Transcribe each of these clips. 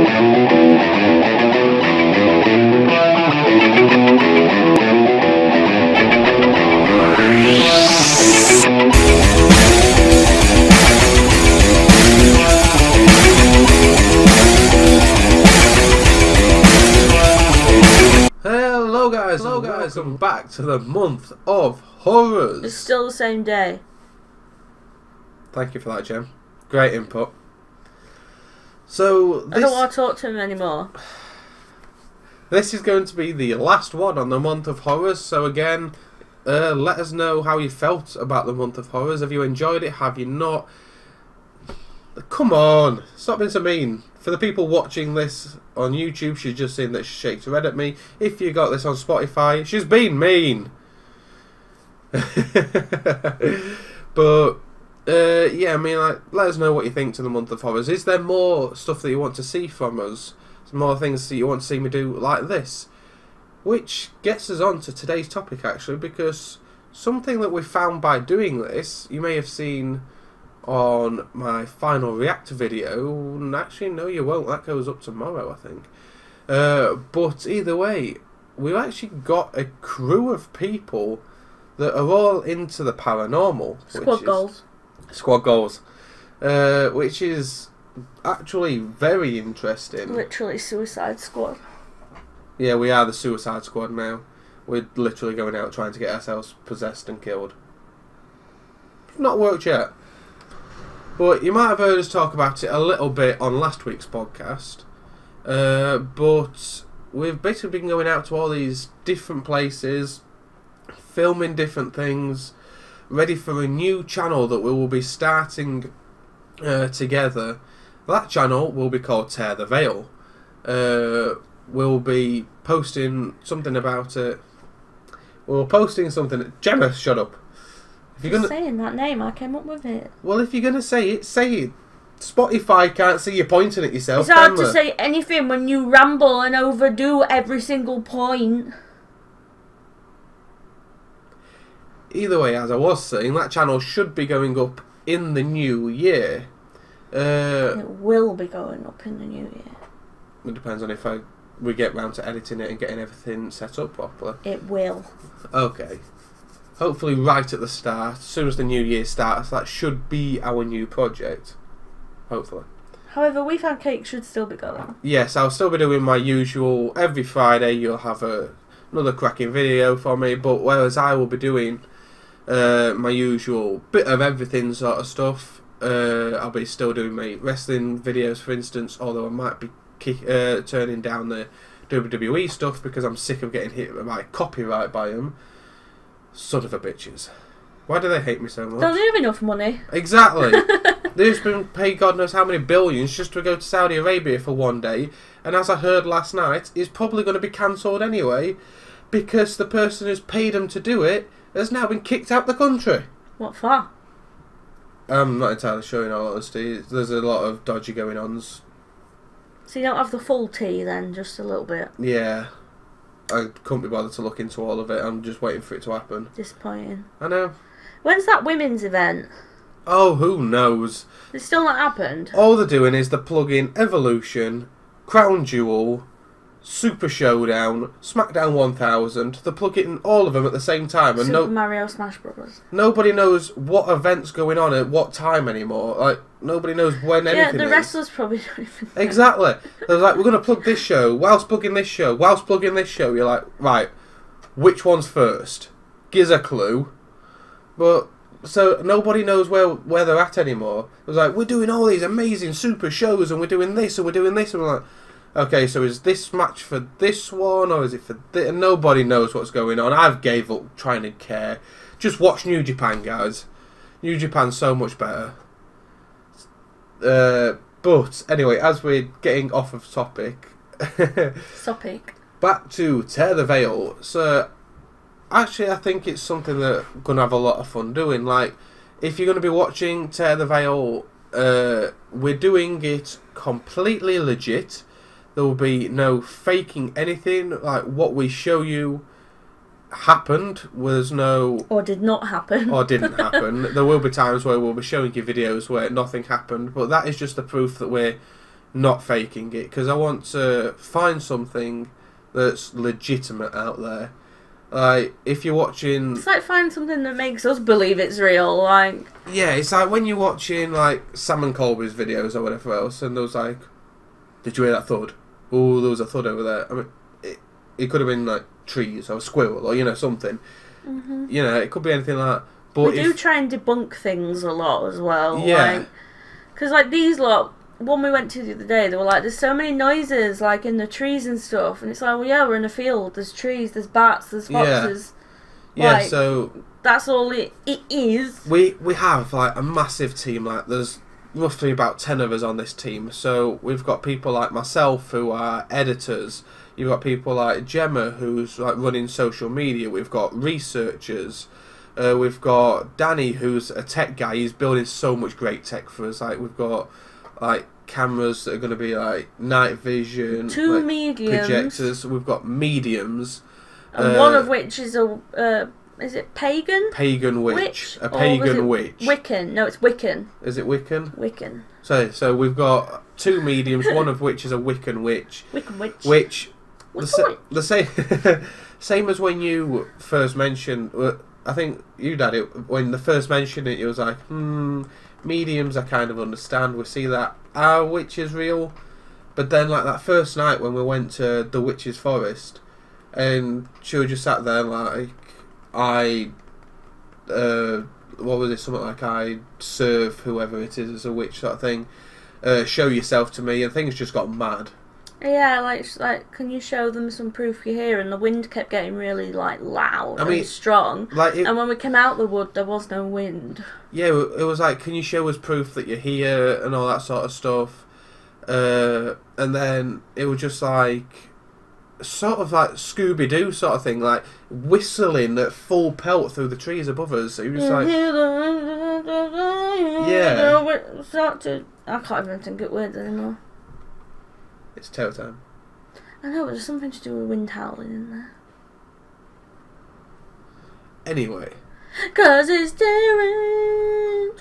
Hello guys, welcome back to the month of horrors. It's still the same day. Thank you for that, Jem. Great input. So I don't want to talk to him anymore. This is going to be the last one on the month of horrors. So again, let us know how you felt about the month of horrors. Have you enjoyed it? Have you not? Come on, stop being so mean. For the people watching this on YouTube, she's just seen that she shakes her head at me. If you got this on Spotify, she's been mean. But yeah, I mean, like, let us know what you think to the month of horrors. Is there more stuff that you want to see from us? Some more things that you want to see me do like this? Which gets us on to today's topic, actually, because something that we found by doing this, you may have seen on my final react video. Actually, no, you won't. That goes up tomorrow, I think. But either way, we've actually got a crew of people that are all into the paranormal. Squad goals. Which is actually very interesting. Literally Suicide Squad. Yeah, we are the Suicide Squad now. We're literally going out trying to get ourselves possessed and killed. Not worked yet. But you might have heard us talk about it a little bit on last week's podcast. But we've basically been going out to all these different places, filming different things, ready for a new channel that we will be starting together. That channel will be called Tear the Veil. We'll be posting something about it. We're posting something. Gemma, shut up. If you're gonna saying that name, I came up with it. Well, if you're gonna say it, say it. Spotify can't see you pointing at yourself. It's hard to say anything when you ramble and overdo every single point. Either way, as I was saying, that channel should be going up in the new year. It will be going up in the new year. It depends on if we get round to editing it and getting everything set up properly. It will. Okay. Hopefully right at the start, as soon as the new year starts, that should be our new project. Hopefully. However, We Found Cake should still be going. Yes, I'll still be doing my usual, every Friday you'll have another cracking video for me, but whereas I will be doing my usual bit of everything sort of stuff, I'll be still doing my wrestling videos, for instance, although I might be turning down the WWE stuff because I'm sick of getting hit by copyright by them. Son of a bitches. Why do they hate me so much? Don't they have enough money? Exactly. They've been paid God knows how many billions just to go to Saudi Arabia for one day, and as I heard last night, it's probably going to be cancelled anyway because the person who's paid them to do it has now been kicked out the country. What for? I'm not entirely sure, in all honesty. There's a lot of dodgy going-ons. So you don't have the full tea then, just a little bit? Yeah. I couldn't be bothered to look into all of it. I'm just waiting for it to happen. Disappointing. I know. When's that women's event? Oh, who knows? It's still not happened. All they're doing is they're plugging Evolution, Crown Jewel, Super Showdown, SmackDown 1000. They're plugging all of them at the same time, and Super Mario Smash Brothers. Nobody knows what event's going on at what time anymore. Like, nobody knows when anything is. Yeah, the wrestlers probably don't even know. Exactly. They're like, we're going to plug this show, whilst plugging this show, whilst plugging this show. You're like, right, which one's first? Gives a clue. But, so nobody knows where they're at anymore. It was like, we're doing all these amazing super shows, and we're doing this, and we're doing this, and we're like, okay, so is this match for this one, or is it for this? Nobody knows what's going on. I've gave up trying to care. Just watch New Japan, guys. New Japan's so much better. But, anyway, as we're getting off of topic... Back to Tear the Veil. So, actually, I think it's something that we're going to have a lot of fun doing. Like, if you're going to be watching Tear the Veil, we're doing it completely legit. There will be no faking anything. Like, what we show you happened. There's no... Or did not happen. Or didn't happen. There will be times where we'll be showing you videos where nothing happened, but that is just the proof that we're not faking it, because I want to find something that's legitimate out there. Like, if you're watching... It's like find something that makes us believe it's real, like... Yeah, it's like when you're watching, like, Sam and Cobras videos or whatever else, and there was like, did you hear that thud? Oh, there was a thud over there. I mean, it could have been, like, trees or a squirrel or, you know, something. Mm-hmm. You know, it could be anything like that. But we do try and debunk things a lot as well. Yeah. Because, like, these lot... One we went to the other day, they were like, there's so many noises, like, in the trees and stuff. And it's like, well, yeah, we're in a field. There's trees, there's bats, there's foxes. Yeah, like, so... That's all it is. We have, like, a massive team. Like, there's roughly about 10 of us on this team. So we've got people like myself who are editors. You've got people like Gemma who's, like, running social media. We've got researchers. We've got Danny who's a tech guy. He's building so much great tech for us. Like, we've got... like cameras that are going to be like night vision, two like mediums, projectors. We've got mediums, and one of which is a is it pagan witch? A pagan witch. Wiccan? No, it's Wiccan. Is it Wiccan? Wiccan. So we've got two mediums, one of which is a Wiccan witch. Wiccan witch. Which the same same as when you first mentioned. I think you did it when the first mentioned it. It was like mediums I kind of understand, we see that our witch is real, but then like that first night when we went to the witch's forest and she was just sat there like, what was it, something like I serve whoever it is as a witch sort of thing, show yourself to me, and things just got mad. Yeah, like, can you show them some proof you're here? And the wind kept getting really, like, loud and strong. Like and when we came out the wood, there was no wind. Yeah, it was like, can you show us proof that you're here and all that sort of stuff? And then it was just like, sort of like Scooby-Doo sort of thing, like whistling at full pelt through the trees above us. So you just like... Yeah. I can't even think of words anymore. It's tail time. I know, but there's something to do with wind howling in there. Anyway. 'Cause it's daring,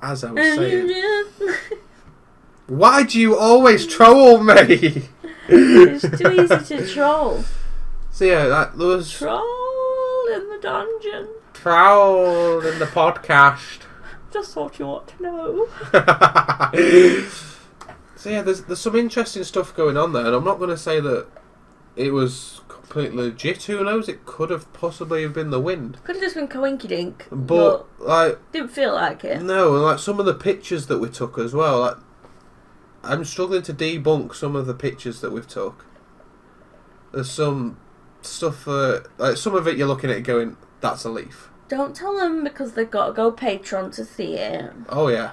as I was saying. Why do you always troll me? It's too easy to troll. So yeah, there was... Troll in the dungeon. Troll in the podcast. Just thought you ought to know. So yeah, there's some interesting stuff going on there, and I'm not going to say that it was completely legit. Who knows? It could have possibly have been the wind. Could have just been coinky-dink, but like didn't feel like it. No, and like some of the pictures that we took as well. Like, I'm struggling to debunk some of the pictures that we've took. There's some stuff like some of it you're looking at it going, that's a leaf. Don't tell them, because they've got to go Patreon to see it. Oh yeah,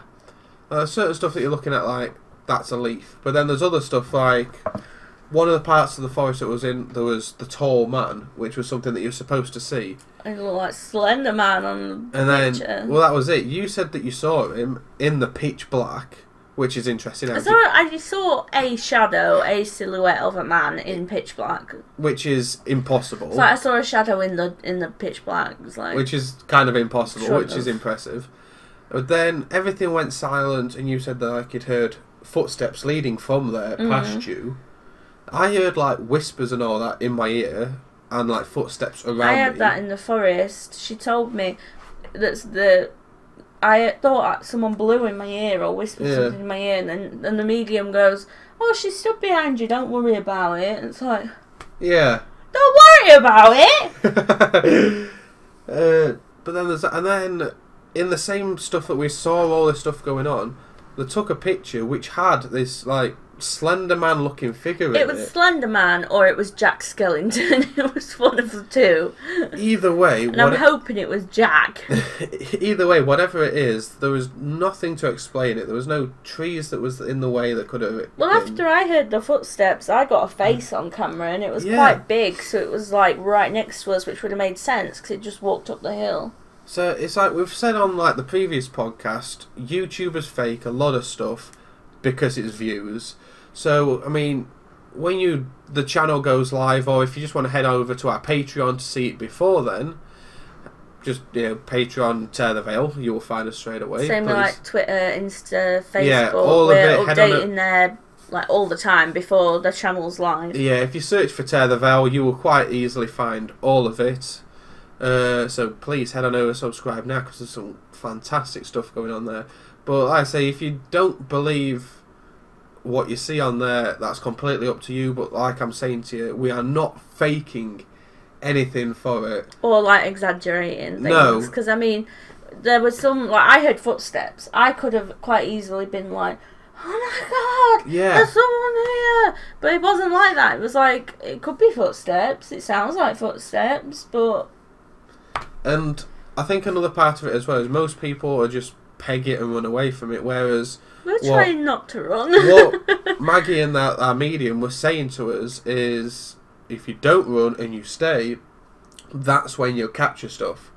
there's certain stuff that you're looking at like, that's a leaf. But then there's other stuff like, one of the parts of the forest that was in, there was the tall man, which was something that you're supposed to see. It looked like Slenderman on the picture. Then, well, that was it. You said that you saw him in the pitch black, which is interesting. I saw a shadow, a silhouette of a man in pitch black, which is impossible. It's like I saw a shadow in the pitch black. It was like, which is kind of impossible, which is impressive. But then everything went silent, and you said that like you'd heard footsteps leading from there past you. I heard like whispers and all that in my ear, and like footsteps around me. I had that in the forest. She told me I thought someone blew in my ear or whispered something in my ear, and then the medium goes, "Oh, she stood behind you. Don't worry about it." And it's like, yeah, don't worry about it. But then there's and then in the same stuff that we saw all this stuff going on, they took a picture which had this like Slenderman looking figure in it. It was Slenderman or it was Jack Skellington. It was one of the two. Either way, and I'm hoping it was Jack. Either way, whatever it is, there was nothing to explain it. There was no trees that was in the way that could have. Well, after I heard the footsteps, I got a face on camera, and it was quite big, so it was like right next to us, which would have made sense because it just walked up the hill. So it's like we've said on like the previous podcast, YouTubers fake a lot of stuff because it's views. So I mean, when the channel goes live, or if you just want to head over to our Patreon to see it before then, just Patreon, Tear the Veil. You will find us straight away. Same with like Twitter, Insta, Facebook. Yeah, all of it. We're updating there like all the time before the channel's live. Yeah, if you search for Tear the Veil, you will quite easily find all of it. So please head on over, subscribe now, because there's some fantastic stuff going on there. But like I say, if you don't believe what you see on there, that's completely up to you. But like I'm saying to you, we are not faking anything for it, or like exaggerating things. No, because I mean, there was some, like, I heard footsteps. I could have quite easily been like, oh my god, yeah, there's someone here. But it wasn't like that. It was like, it could be footsteps. It sounds like footsteps, but. And I think another part of it as well is most people are just peg it and run away from it, whereas we're trying not to run. What Maggie and our medium were saying to us is, if you don't run and you stay, that's when you'll capture stuff.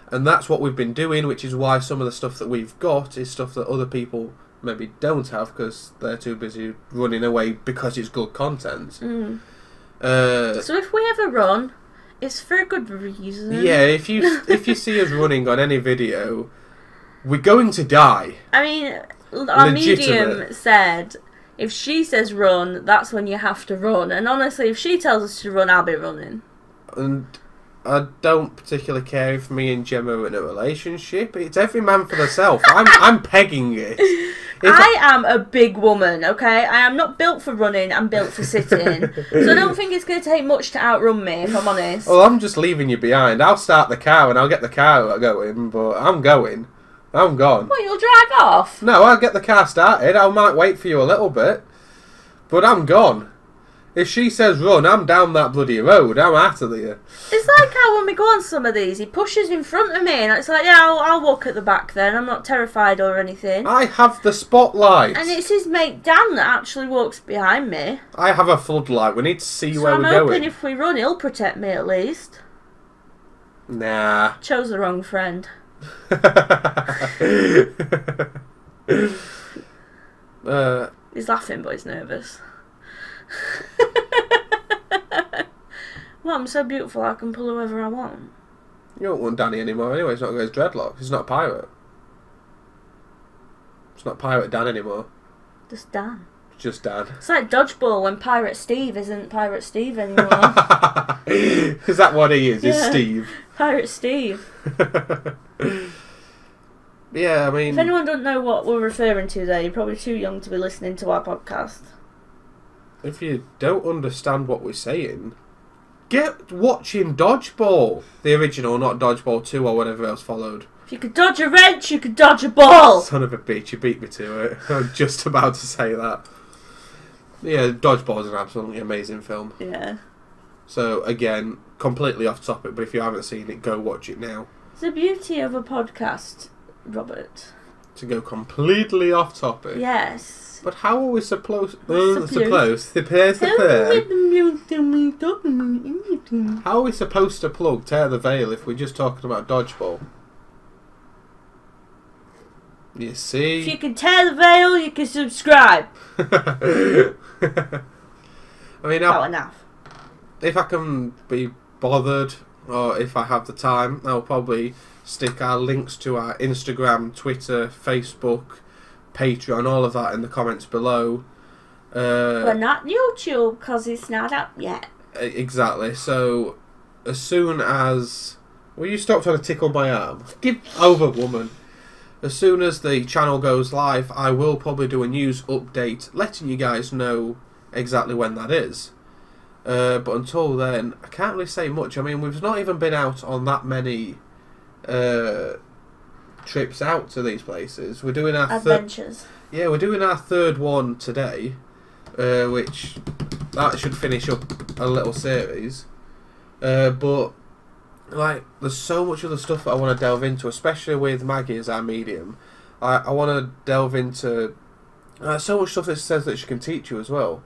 And that's what we've been doing, which is why some of the stuff that we've got is stuff that other people maybe don't have because they're too busy running away because it's good content. So if we ever run, it's for a good reason. Yeah, if you see us running on any video, we're going to die. I mean, our medium said, if she says run, that's when you have to run. And honestly, if she tells us to run, I'll be running. And I don't particularly care if me and Gemma are in a relationship. It's every man for themselves. I'm pegging it. I am a big woman, okay? I am not built for running, I'm built for sitting. So I don't think it's going to take much to outrun me, if I'm honest. Well, I'm just leaving you behind. I'll start the car and I'll get the car going, but I'm going. I'm gone. What, you'll drive off? No, I'll get the car started. I might wait for you a little bit. But I'm gone. If she says run, I'm down that bloody road. I'm out of there. It's like how when we go on some of these, he pushes in front of me and it's like, yeah, I'll walk at the back then. I'm not terrified or anything. I have the spotlight. And it's his mate Dan that actually walks behind me. I have a floodlight. We need to see where we're going. So I'm hoping if we run, he'll protect me at least. Nah. Chose the wrong friend. He's laughing, but he's nervous. Well, I'm so beautiful I can pull whoever I want. You don't want Danny anymore anyway. He's not got his dreadlocks. He's not a pirate. It's not Pirate Dan anymore. Just Dan. Just Dan. It's like Dodgeball when Pirate Steve isn't Pirate Steve anymore. Is that what he is? Yeah. Is Steve? Pirate Steve. Yeah, I mean... If anyone doesn't know what we're referring to there, you're probably too young to be listening to our podcast. If you don't understand what we're saying, get watching Dodgeball. The original, not Dodgeball 2 or whatever else followed. If you could dodge a wrench, you could dodge a ball. Son of a bitch, you beat me to it. I'm just about to say that. Yeah, Dodgeball is an absolutely amazing film. Yeah. So, again, completely off topic, but if you haven't seen it, go watch it now. It's the beauty of a podcast, Robert. To go completely off topic. Yes. But how are we supposed... How are we supposed to plug Tear the Veil if we're just talking about Dodgeball? You see? If you can tear the veil, you can subscribe. I mean, about enough. If I can be bothered, or if I have the time, I'll probably stick our links to our Instagram, Twitter, Facebook, Patreon, all of that in the comments below. But not YouTube, because it's not up yet. Exactly. So, as soon as... Will you stop trying to tickle my arm? Give over, woman. As soon as the channel goes live, I will probably do a news update, letting you guys know exactly when that is. But until then, I can't really say much. I mean, we've not even been out on that many trips out to these places. We're doing our adventures. Yeah, we're doing our third one today, which that should finish up a little series. But like, there's so much other stuff that I want to delve into, especially with Maggie as our medium. I want to delve into so much stuff that says that she can teach you as well.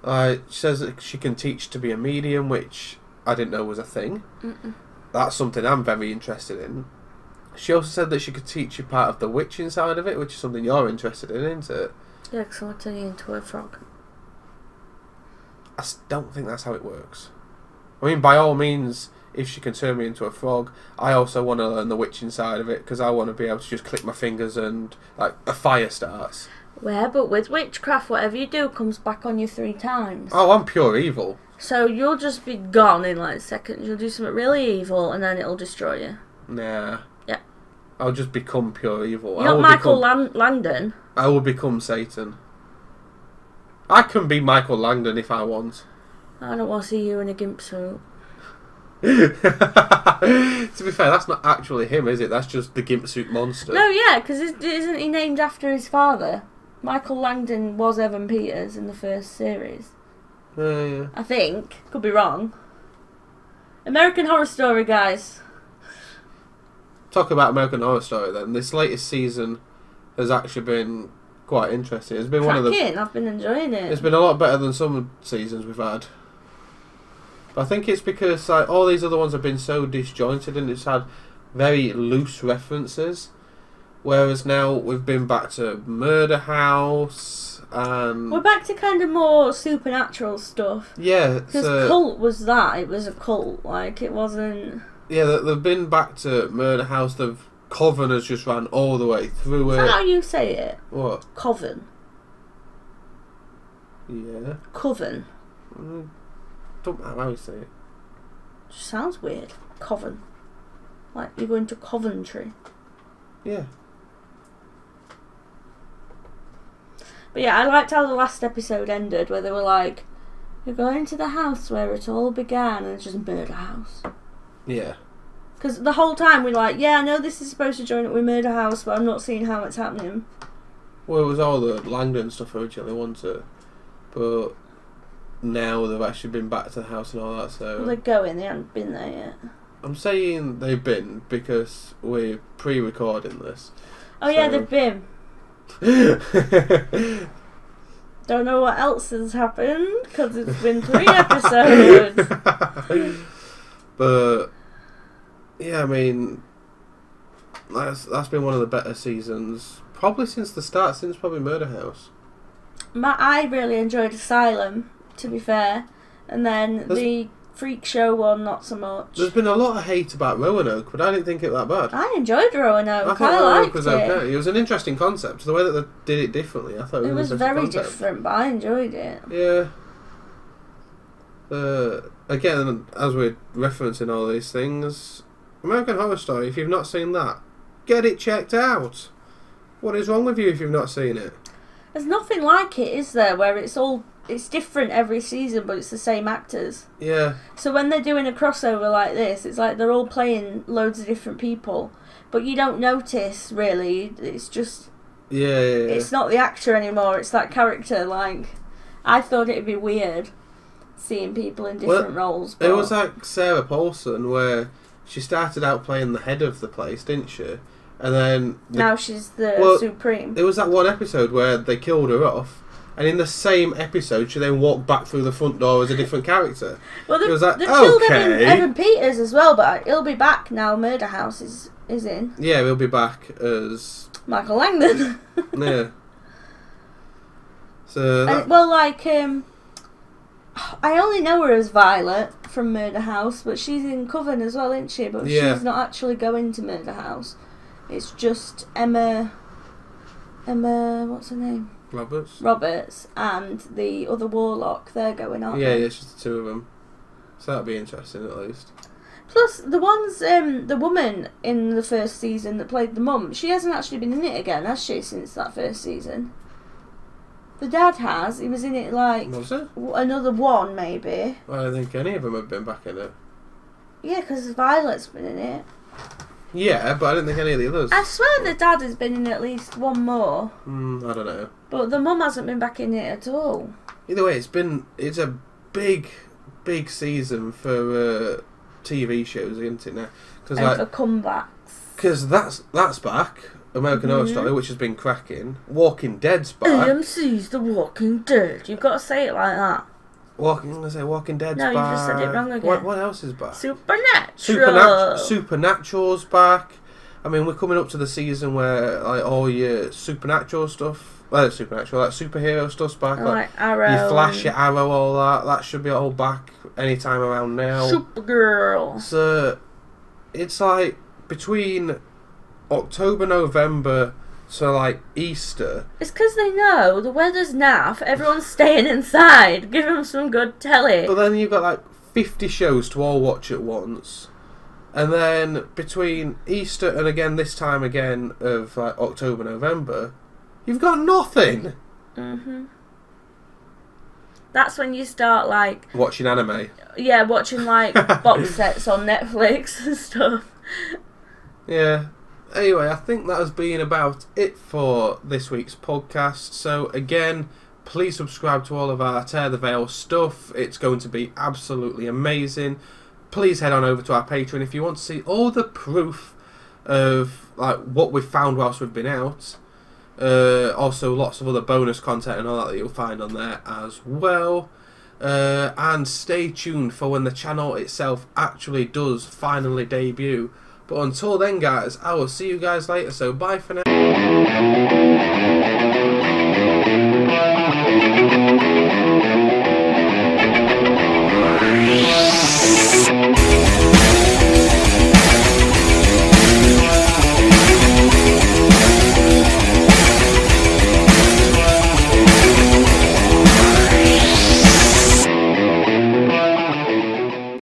She says that she can teach to be a medium, which I didn't know was a thing. That's something I'm very interested in. She also said that she could teach you part of the witching side of it, which is something you're interested in, isn't it? Yeah, because I want to turn you into a frog. I don't think that's how it works. I mean, by all means, if she can turn me into a frog. I also want to learn the witching side of it, because I want to be able to just click my fingers and like a fire starts. Yeah, but with witchcraft, whatever you do comes back on you 3 times. Oh, I'm pure evil. So you'll just be gone in like seconds. You'll do something really evil and then it'll destroy you. Nah. Yeah. I'll just become pure evil. You're not Michael Langdon. I will become Satan. I can be Michael Langdon if I want. I don't want to see you in a gimp suit. To be fair, that's not actually him, is it? That's just the gimp suit monster. No, yeah, because isn't he named after his father? Michael Langdon was Evan Peters in the first series. Yeah. I think. Could be wrong. American Horror Story, guys. Talk about American Horror Story then. This latest season has actually been quite interesting. It's been one of the... I've been enjoying it. It's been a lot better than some seasons we've had. But I think it's because like all these other ones have been so disjointed and it's had very loose references. Whereas now we've been back to Murder House and... We're back to kind of more supernatural stuff. Yeah. Because Cult was that. It was a cult. Like, it wasn't... Yeah, they've been back to Murder House. Coven has just ran all the way through it. Is that how you say it? What? Coven. Yeah. Coven. Don't matter how you say it. Just sounds weird. Coven. Like, you're going to Coventry. Yeah. But yeah, I liked how the last episode ended, where they were like, "You're going to the house where it all began," and it's just a murder house. Yeah. Because the whole time we're like, yeah, I know this is supposed to join up with Murder House, but I'm not seeing how it's happening. Well, it was all the Langdon stuff originally, wasn't it? But now they've actually been back to the house and all that, so... Well, they're going, they haven't been there yet. I'm saying they've been because we're pre-recording this. Oh yeah, they've been. Don't know what else has happened, because it's been 3 episodes. But... yeah, I mean, that's been one of the better seasons, probably since the start, since probably Murder House. I really enjoyed Asylum, to be fair, and then the Freak Show one, not so much. There's been a lot of hate about Roanoke, but I didn't think it that bad. I enjoyed Roanoke. I thought Roanoke was liked okay. It was an interesting concept. The way that they did it differently, I thought it was an very concept. different, but I enjoyed it. Yeah. Again, as we're referencing all these things, American Horror Story, if you've not seen that, get it checked out. What is wrong with you if you've not seen it? There's nothing like it, is there, where it's different every season, but it's the same actors. Yeah. So when they're doing a crossover like this, it's like they're all playing loads of different people, but you don't notice, really. It's just... Yeah. It's not the actor anymore, it's that character. Like, I thought it'd be weird seeing people in different roles. But... it was like Sarah Paulson, where she started out playing the head of the place, didn't she? And then... now she's the Supreme. There was that one episode where they killed her off, and in the same episode she then walked back through the front door as a different character. Well, it was like, they've killed Evan Peters as well, but he'll be back now Murder House is in. Yeah, he'll be back as... Michael Langdon. Yeah. So... I only know her as Violet from Murder House, but she's in Coven as well, isn't she? But she's not actually going to Murder House. It's just Emma, what's her name? Roberts, and the other Warlock. They're going on. Yeah, it's just the 2 of them. So that'll be interesting at least. Plus, the woman in the first season that played the mum, she hasn't actually been in it again, has she, since that first season? The dad has. He was in it like... was it? Another one, maybe. I don't think any of them have been back in it. Yeah, because Violet's been in it. Yeah, but I didn't think any of the others. I swear the dad has been in at least one more. I don't know. But the mum hasn't been back in it at all. Either way, it's a big season for TV shows, isn't it now? And for comebacks. Because that's back. American Horror Story, which has been cracking. Walking Dead's back. AMC's The Walking Dead. You've got to say it like that. Walking Dead's back. No, you just said it wrong again. What else is back? Supernatural's back. I mean, we're coming up to the season where like all your supernatural stuff well, supernatural, like superhero stuff's back. Like Arrow. Your Flash, your Arrow, all that. That should be all back anytime around now. Supergirl. So it's like between October, November to like Easter. It's because they know the weather's naff. Everyone's staying inside. Give them some good telly. But then you've got like 50 shows to all watch at once. And then between Easter and again this time again of like October, November, you've got nothing. Mhm. That's when you start like watching anime. Yeah, watching like box sets on Netflix and stuff. Yeah. Anyway, I think that has been about it for this week's podcast. So again, please subscribe to all of our Tear the Veil stuff. It's going to be absolutely amazing. Please head on over to our Patreon if you want to see all the proof of like what we've found whilst we've been out. Also lots of other bonus content and all that you'll find on there as well. And stay tuned for when the channel itself actually does finally debut. But until then, guys, I will see you guys later. So bye for now.